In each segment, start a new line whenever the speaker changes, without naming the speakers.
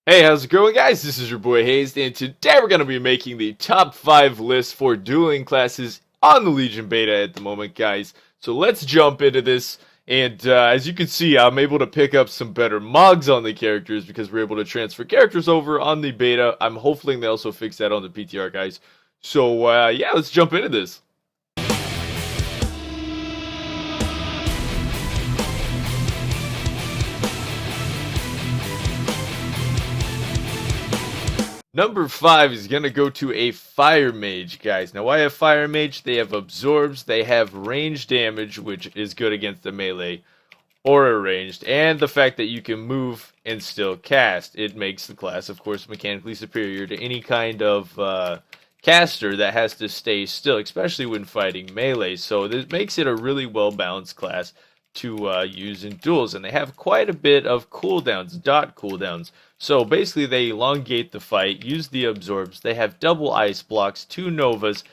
Hey, how's it going, guys? This is your boy Hazzed, and today we're going to be making the top 5 list for dueling classes on the Legion beta at the moment, guys. So let's jump into this, and as you can see, I'm able to pick up some better mods on the characters because we're able to transfer characters over on the beta. I'm hoping they also fix that on the PTR, guys. So, yeah, let's jump into this. Number 5 is going to go to a Fire Mage, guys. Now, why have Fire Mage? They have absorbs, they have range damage, which is good against the melee, or ranged, and the fact that you can move and still cast. It makes the class, of course, mechanically superior to any kind of caster that has to stay still, especially when fighting melee. So this makes it a really well-balanced class to use in duels, and they have quite a bit of cooldowns, dot cooldowns. So basically they elongate the fight, use the absorbs, they have double ice blocks, 2 novas,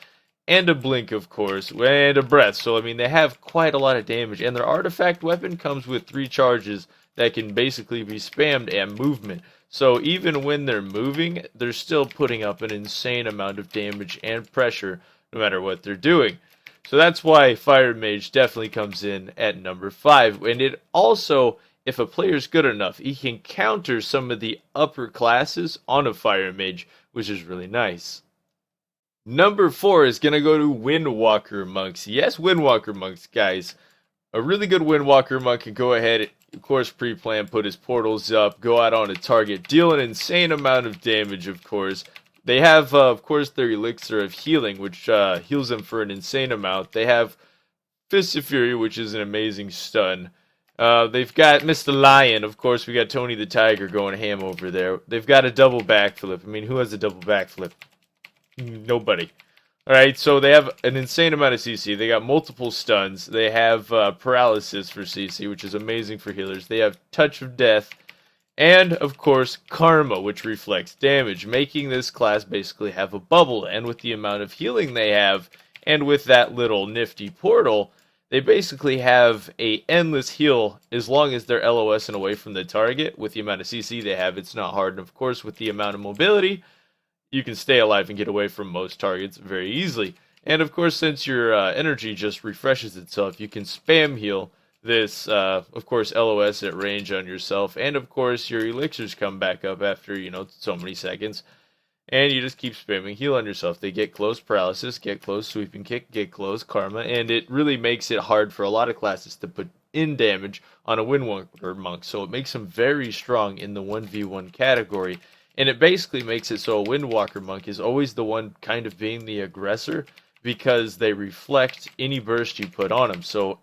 and a blink, of course, and a breath. So I mean they have quite a lot of damage, and their artifact weapon comes with 3 charges that can basically be spammed and movement. So even when they're moving, they're still putting up an insane amount of damage and pressure no matter what they're doing. So that's why Fire Mage definitely comes in at number 5. And it also, if a player's good enough, he can counter some of the upper classes on a Fire Mage, which is really nice. Number 4 is going to go to Windwalker Monks. Yes, Windwalker Monks, guys. A really good Windwalker Monk can go ahead, of course, pre-plan, put his portals up, go out on a target, deal an insane amount of damage, of course. They have, of course, their Elixir of Healing, which heals them for an insane amount. They have Fist of Fury, which is an amazing stun. They've got Mr. Lion, of course. We got Tony the Tiger going ham over there. They've got a double backflip. I mean, who has a double backflip? Nobody. Alright, so they have an insane amount of CC. They got multiple stuns. They have paralysis for CC, which is amazing for healers. They have Touch of Death. And, of course, Karma, which reflects damage, making this class basically have a bubble. And with the amount of healing they have, and with that little nifty portal, they basically have a endless heal as long as they're LOS and away from the target. With the amount of CC they have, it's not hard. And, of course, with the amount of mobility, you can stay alive and get away from most targets very easily. And, of course, since your energy just refreshes itself, you can spam heal this, of course, LOS at range on yourself, and of course your elixirs come back up after, so many seconds, and you just keep spamming heal on yourself. They get close paralysis, get close sweeping kick, get close karma, and it really makes it hard for a lot of classes to put in damage on a Windwalker Monk, so it makes them very strong in the 1v1 category, and it basically makes it so a Windwalker Monk is always the one kind of being the aggressor, because they reflect any burst you put on them. So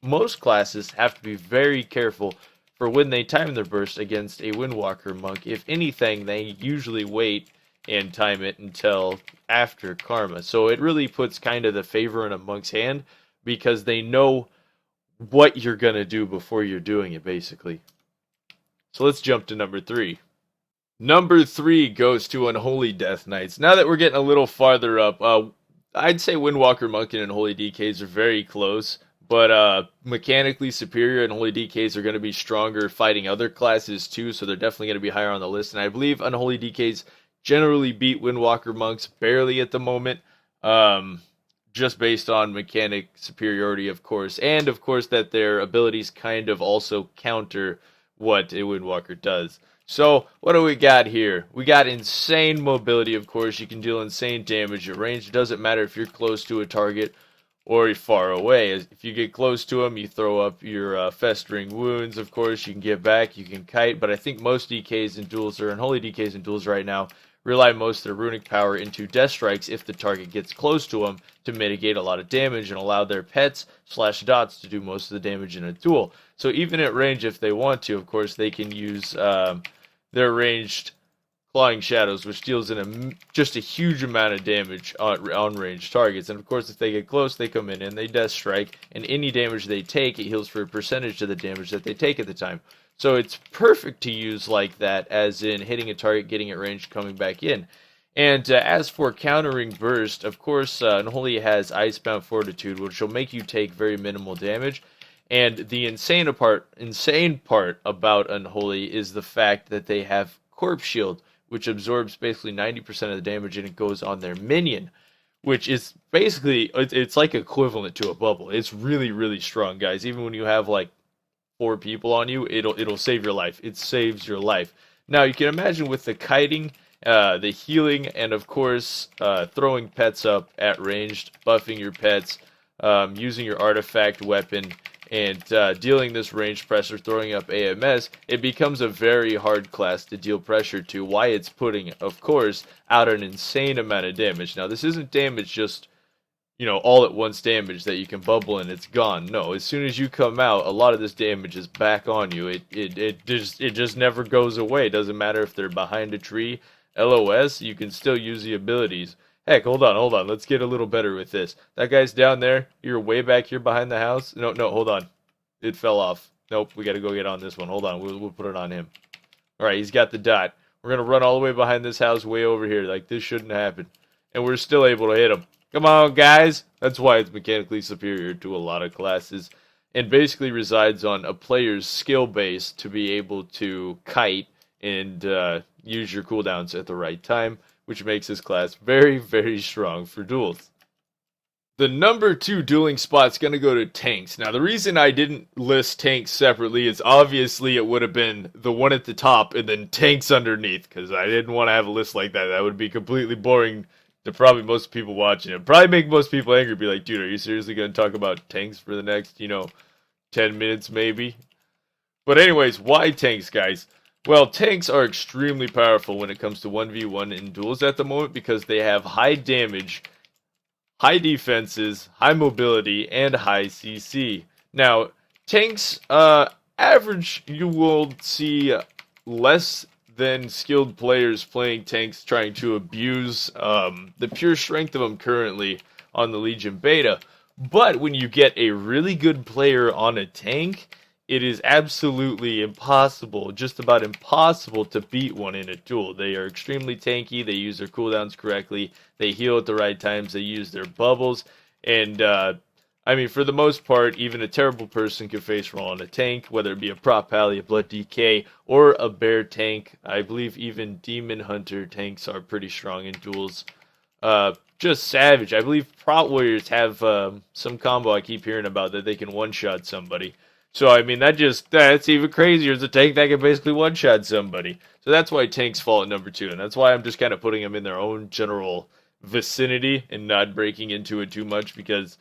most classes have to be very careful for when they time their burst against a Windwalker Monk. If anything, they usually wait and time it until after Karma. So it really puts kind of the favor in a Monk's hand because they know what you're going to do before you're doing it, basically. So let's jump to number 3. Number 3 goes to Unholy Death Knights. Now that we're getting a little farther up, I'd say Windwalker Monk and Unholy DKs are very close. But mechanically superior and Unholy DKs are going to be stronger fighting other classes too, so they're definitely going to be higher on the list. And I believe Unholy DKs generally beat Windwalker Monks barely at the moment, just based on mechanic superiority, of course. And, of course, that their abilities kind of also counter what a Windwalker does. So, what do we got here? We got insane mobility, of course. You can deal insane damage at range. It doesn't matter if you're close to a target or far away. If you get close to them, you throw up your festering wounds, of course. You can get back, you can kite, but I think most DKs and duels, or Unholy DKs and duels right now, rely most of their runic power into death strikes if the target gets close to them to mitigate a lot of damage and allow their pets / dots to do most of the damage in a duel. So even at range, if they want to, of course, they can use their ranged Clawing Shadows, which deals in just a huge amount of damage on ranged targets. And of course, if they get close, they come in and they death strike, and any damage they take, it heals for a percentage of the damage that they take at the time. So it's perfect to use like that, as in hitting a target, getting it ranged, coming back in. And as for countering burst, of course, Unholy has Icebound Fortitude, which will make you take very minimal damage. And the insane part about Unholy is the fact that they have Corpse Shield, which absorbs basically 90% of the damage and it goes on their minion, which is basically, it's like equivalent to a bubble. It's really, really strong, guys. Even when you have like 4 people on you, it'll save your life. It saves your life. Now, you can imagine with the kiting, the healing, and of course, throwing pets up at ranged, buffing your pets, using your artifact weapon, and dealing this range pressure, throwing up AMS, it becomes a very hard class to deal pressure to. Why it's putting, of course, out an insane amount of damage. Now, this isn't damage just, all at once damage that you can bubble and it's gone. No, as soon as you come out, a lot of this damage is back on you. It just never goes away. It doesn't matter if they're behind a tree, LOS, you can still use the abilities. Heck, hold on. Let's get a little better with this. That guy's down there. You're way back here behind the house. No, hold on. It fell off. Nope, we got to go get on this one. Hold on. We'll put it on him. All right, he's got the dot. We're going to run all the way behind this house way over here. Like, this shouldn't happen. And we're still able to hit him. Come on, guys. That's why it's mechanically superior to a lot of classes. And basically resides on a player's skill base to be able to kite and use your cooldowns at the right time, which makes this class very, very strong for duels. The number 2 dueling spot's going to go to tanks. Now, the reason I didn't list tanks separately is obviously it would have been the one at the top and then tanks underneath, because I didn't want to have a list like that. That would be completely boring to probably most people watching it. Probably make most people angry, be like, dude, are you seriously going to talk about tanks for the next, 10 minutes maybe? But anyways, why tanks, guys? Well, tanks are extremely powerful when it comes to 1v1 in duels at the moment because they have high damage, high defenses, high mobility, and high CC. Now, tanks, average, you will see less than skilled players playing tanks trying to abuse the pure strength of them currently on the Legion beta. But when you get a really good player on a tank, it is absolutely impossible, just about impossible to beat one in a duel. They are extremely tanky, they use their cooldowns correctly, they heal at the right times, they use their bubbles, and for the most part, even a terrible person can face roll on a tank, whether it be a prop pally, a blood DK, or a bear tank. I believe even demon hunter tanks are pretty strong in duels. Just savage. I believe prop warriors have some combo I keep hearing about that they can one-shot somebody. So, that's even crazier. It's a tank that can basically one-shot somebody. So that's why tanks fall at number 2, and that's why I'm just kind of putting them in their own general vicinity and not breaking into it too much because,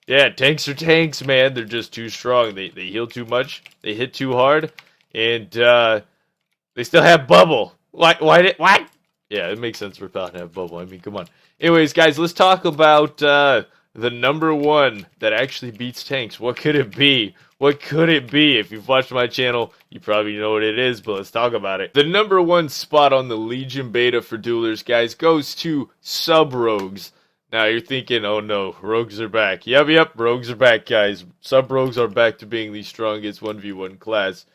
yeah, tanks are tanks, man. They're just too strong. They heal too much, they hit too hard, and they still have bubble. What? Yeah, it makes sense for Paladin to have bubble. Come on. Anyways, guys, let's talk about the number 1 that actually beats tanks. What could it be? What could it be? If you've watched my channel, you probably know what it is, but let's talk about it. The number 1 spot on the Legion beta for duelers, guys, goes to sub-rogues. Now, you're thinking, oh no, rogues are back. Yep, rogues are back, guys. Sub-rogues are back to being the strongest 1v1 class.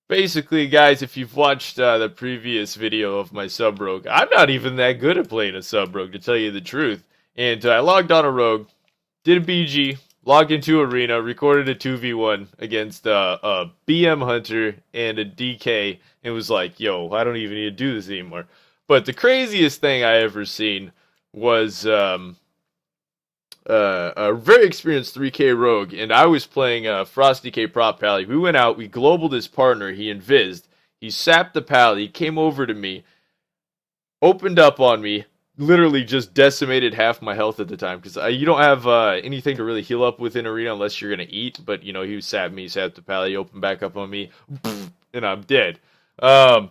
Basically, guys, if you've watched the previous video of my sub-rogue, I'm not even that good at playing a sub-rogue, to tell you the truth. And I logged on a rogue, did a BG, logged into Arena, recorded a 2v1 against a BM Hunter and a DK, and was like, yo, I don't even need to do this anymore. But the craziest thing I ever seen was a very experienced 3K rogue, and I was playing Frost DK Prop Pally. We went out, we globaled his partner, he invised, he sapped the pally, he came over to me, opened up on me, literally just decimated half my health at the time, because you don't have anything to really heal up within Arena unless you're going to eat, but, he sapped me, sapped the pally, opened back up on me, and I'm dead.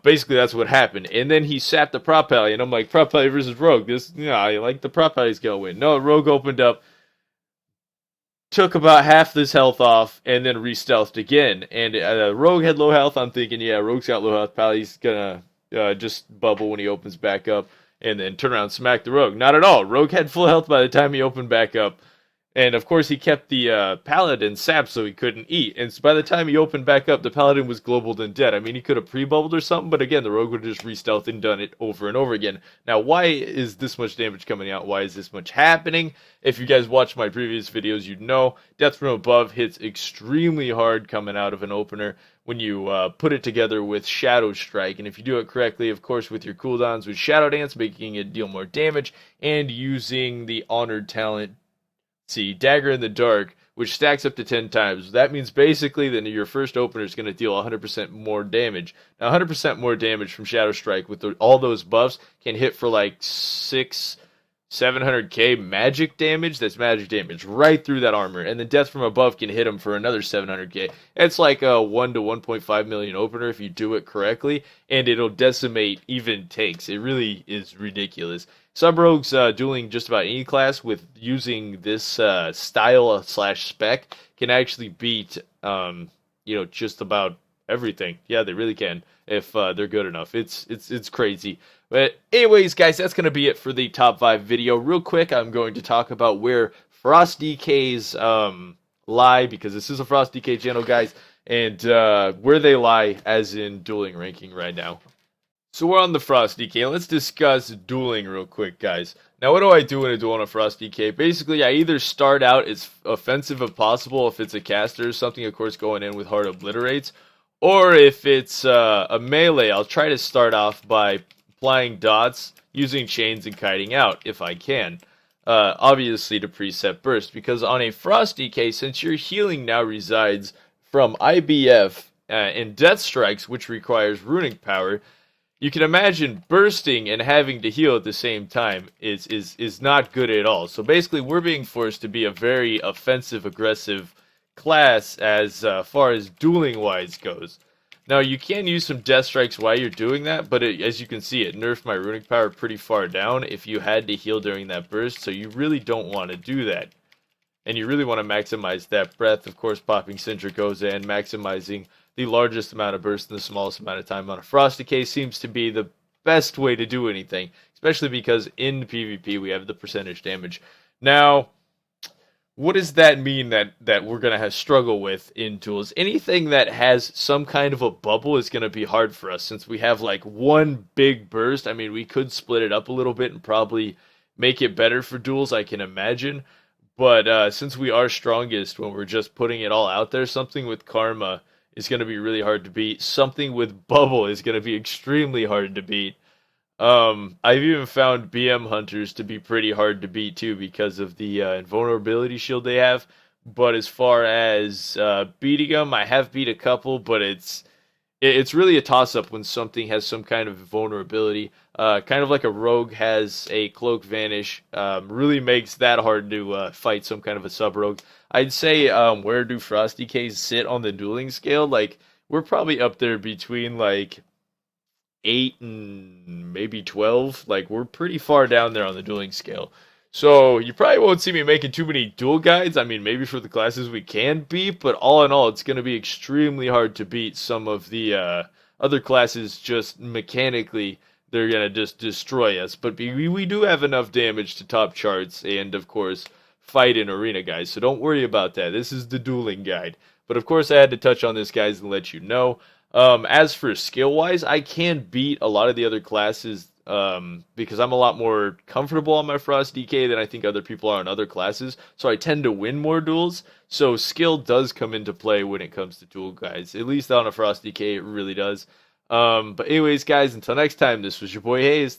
Basically that's what happened, and then he sapped the prop pally, and I'm like, prop pally versus rogue, I like the prop pally's gonna win. No, rogue opened up, took about half this health off, and then re-stealthed again, and rogue had low health. I'm thinking, yeah, rogue's got low health, pally's gonna just bubble when he opens back up, and then turn around and smack the rogue. Not at all. Rogue had full health by the time he opened back up, And of course, he kept the paladin sapped so he couldn't eat. And so by the time he opened back up, the paladin was globaled and dead. I mean, he could have pre-bubbled or something, but again, the rogue would have just re-stealthed and done it over and over again. Now, why is this much damage coming out? Why is this much happening? If you guys watched my previous videos, you'd know Death from Above hits extremely hard coming out of an opener when you put it together with Shadow Strike. And if you do it correctly, of course, with your cooldowns with Shadow Dance, making it deal more damage, and using the Honored talent, see, Dagger in the Dark, which stacks up to 10 times. That means basically that your first opener is going to deal 100% more damage. Now, 100% more damage from Shadow Strike with all those buffs can hit for like 700k magic damage. That's magic damage right through that armor. And then Death from Above can hit him for another 700k. It's like a 1 to 1.5 million opener if you do it correctly, and it'll decimate even tanks. It really is ridiculous. Sub-Rogues dueling just about any class with using this style slash spec can actually beat, just about everything. Yeah, they really can if they're good enough. It's crazy. But anyways, guys, that's going to be it for the top 5 video. Real quick, I'm going to talk about where Frost DKs lie, because this is a Frost DK channel, guys, and where they lie as in dueling ranking right now. So we're on the Frost DK. Let's discuss dueling real quick, guys. Now, what do I do when I duel on a Frost DK? Basically, I either start out as offensive as possible if it's a caster or something, of course, going in with hard obliterates. Or if it's a melee, I'll try to start off by applying dots, using chains, and kiting out, if I can. Obviously to preset burst, because on a Frost DK, since your healing now resides from IBF and Death Strikes, which requires runic power, you can imagine bursting and having to heal at the same time is not good at all. So basically, we're being forced to be a very offensive, aggressive class as far as dueling-wise goes. Now, you can use some Death Strikes while you're doing that, but as you can see, it nerfed my runic power pretty far down if you had to heal during that burst, so you really don't want to do that. And you really want to maximize that breath. Of course, popping Cinder goes in, maximizing the largest amount of burst in the smallest amount of time on a Frost Decay seems to be the best way to do anything, especially because in PvP we have the percentage damage. Now, what does that mean that we're going to have struggle with in duels? Anything that has some kind of a bubble is going to be hard for us, since we have like one big burst. I mean, we could split it up a little bit and probably make it better for duels, I can imagine. But since we are strongest when we're just putting it all out there, something with Karma is going to be really hard to beat. Something with Bubble is going to be extremely hard to beat. I've even found BM Hunters to be pretty hard to beat too, because of the invulnerability shield they have. But as far as beating them, I have beat a couple, but it's really a toss-up when something has some kind of vulnerability. Kind of like a rogue has a cloak vanish. Really makes that hard to fight some kind of a sub-rogue. I'd say where do Frost DKs sit on the dueling scale? Like, we're probably up there between like 8 and maybe 12. Like, we're pretty far down there on the dueling scale. So you probably won't see me making too many duel guides. I mean, maybe for the classes we can beat, but all in all, it's going to be extremely hard to beat some of the other classes. Just mechanically, they're going to just destroy us. But we do have enough damage to top charts and, of course, fight in arena, guys. So don't worry about that. This is the dueling guide. But, of course, I had to touch on this, guys, and let you know. As for skill-wise, I can beat a lot of the other classes because I'm a lot more comfortable on my Frost DK than I think other people are on other classes. So I tend to win more duels. So skill does come into play when it comes to duel, guys. At least on a Frost DK, it really does. But anyways, guys, until next time, this was your boy Hazzed.